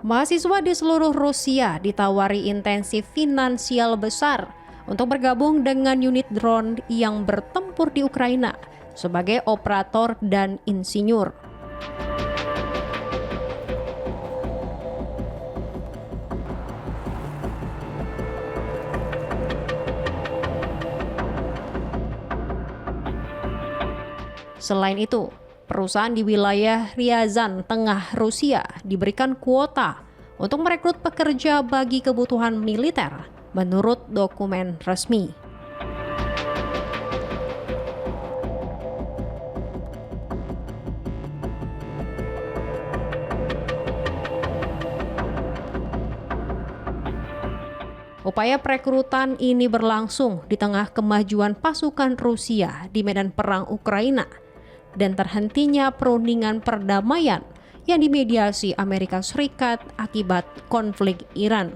Mahasiswa di seluruh Rusia ditawari intensif finansial besar untuk bergabung dengan unit drone yang bertempur di Ukraina sebagai operator dan insinyur. Selain itu, perusahaan di wilayah Ryazan, tengah Rusia diberikan kuota untuk merekrut pekerja bagi kebutuhan militer menurut dokumen resmi. Upaya perekrutan ini berlangsung di tengah kemajuan pasukan Rusia di medan perang Ukraina dan terhentinya perundingan perdamaian yang dimediasi Amerika Serikat akibat konflik Iran.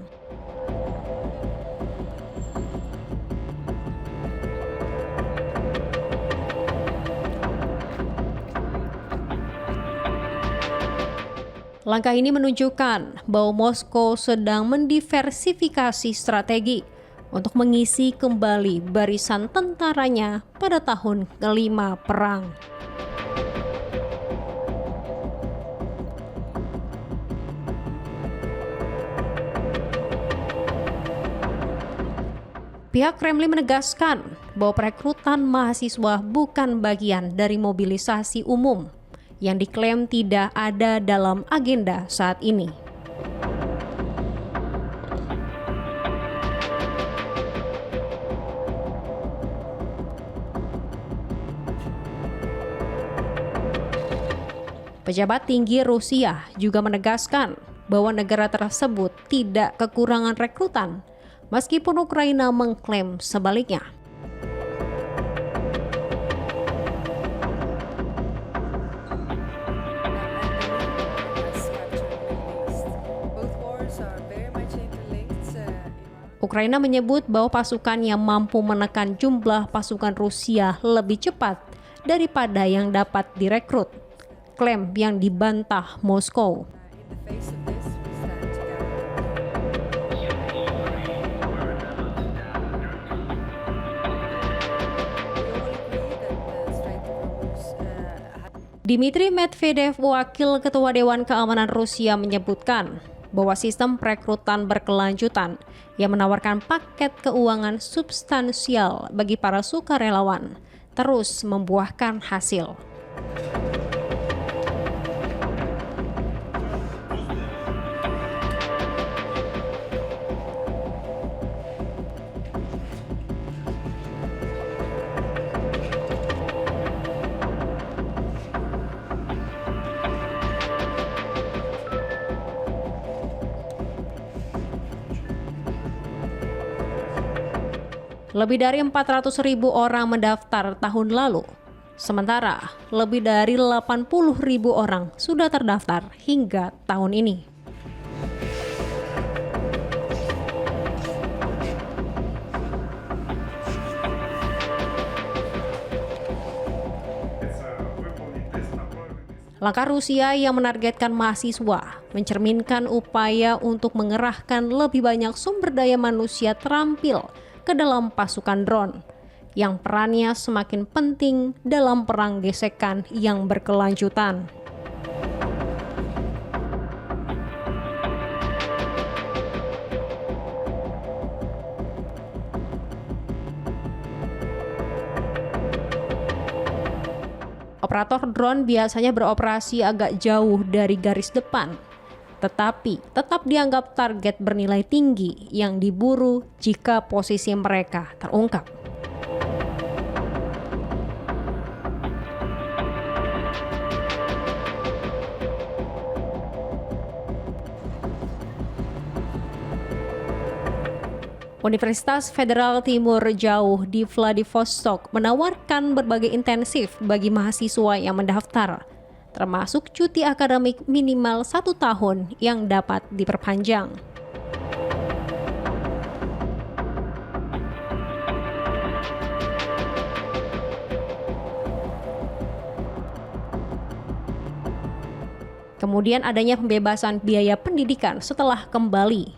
Langkah ini menunjukkan bahwa Moskow sedang mendiversifikasi strategi untuk mengisi kembali barisan tentaranya pada tahun kelima perang. Pihak Kremlin menegaskan bahwa perekrutan mahasiswa bukan bagian dari mobilisasi umum yang diklaim tidak ada dalam agenda saat ini. Pejabat tinggi Rusia juga menegaskan bahwa negara tersebut tidak kekurangan rekrutan, meskipun Ukraina mengklaim sebaliknya. Ukraina menyebut bahwa pasukannya mampu menekan jumlah pasukan Rusia lebih cepat daripada yang dapat direkrut, klaim yang dibantah Moskow. Dmitry Medvedev, wakil ketua Dewan Keamanan Rusia, menyebutkan bahwa sistem perekrutan berkelanjutan yang menawarkan paket keuangan substansial bagi para sukarelawan terus membuahkan hasil. Lebih dari 400.000 orang mendaftar tahun lalu, sementara lebih dari 80.000 orang sudah terdaftar hingga tahun ini. Langkah Rusia yang menargetkan mahasiswa mencerminkan upaya untuk mengerahkan lebih banyak sumber daya manusia terampil ke dalam pasukan drone yang perannya semakin penting dalam perang gesekan yang berkelanjutan. Operator drone biasanya beroperasi agak jauh dari garis depan, tetapi tetap dianggap target bernilai tinggi yang diburu jika posisi mereka terungkap. Universitas Federal Timur Jauh di Vladivostok menawarkan berbagai intensif bagi mahasiswa yang mendaftar, termasuk cuti akademik minimal 1 tahun yang dapat diperpanjang. Kemudian adanya pembebasan biaya pendidikan setelah kembali,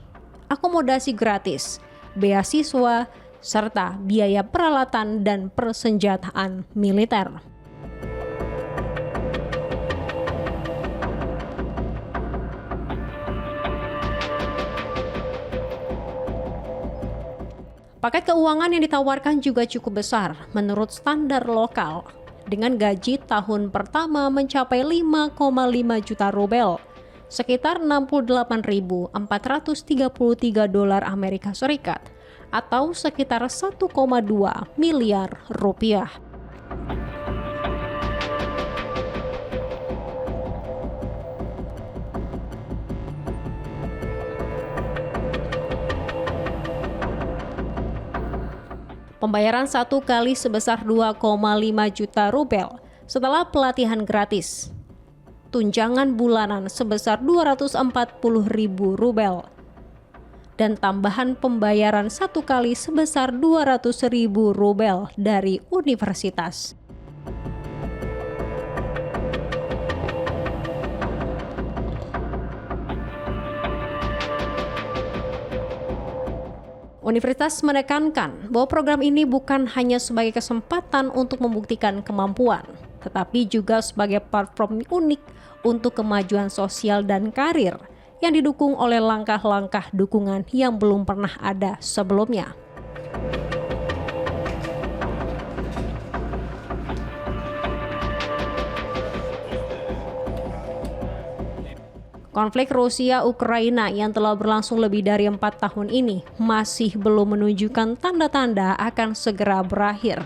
akomodasi gratis, beasiswa, serta biaya peralatan dan persenjataan militer. Paket keuangan yang ditawarkan juga cukup besar menurut standar lokal, dengan gaji tahun pertama mencapai 5,5 juta rubel, sekitar 68.433 dolar Amerika Serikat, atau sekitar 1,2 miliar rupiah. Pembayaran satu kali sebesar 2,5 juta rubel setelah pelatihan gratis. Tunjangan bulanan sebesar 240.000 rubel. Dan tambahan pembayaran satu kali sebesar 200.000 rubel dari universitas. Universitas menekankan bahwa program ini bukan hanya sebagai kesempatan untuk membuktikan kemampuan, tetapi juga sebagai platform unik untuk kemajuan sosial dan karir yang didukung oleh langkah-langkah dukungan yang belum pernah ada sebelumnya. Konflik Rusia-Ukraina yang telah berlangsung lebih dari 4 tahun ini masih belum menunjukkan tanda-tanda akan segera berakhir.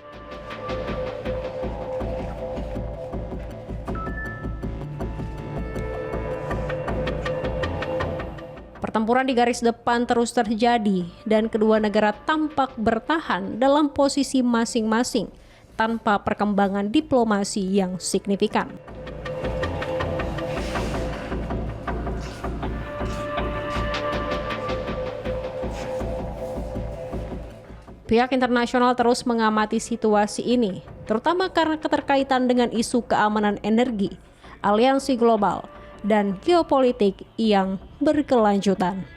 Pertempuran di garis depan terus terjadi dan kedua negara tampak bertahan dalam posisi masing-masing tanpa perkembangan diplomasi yang signifikan. Pihak internasional terus mengamati situasi ini, terutama karena keterkaitan dengan isu keamanan energi, aliansi global, dan geopolitik yang berkelanjutan.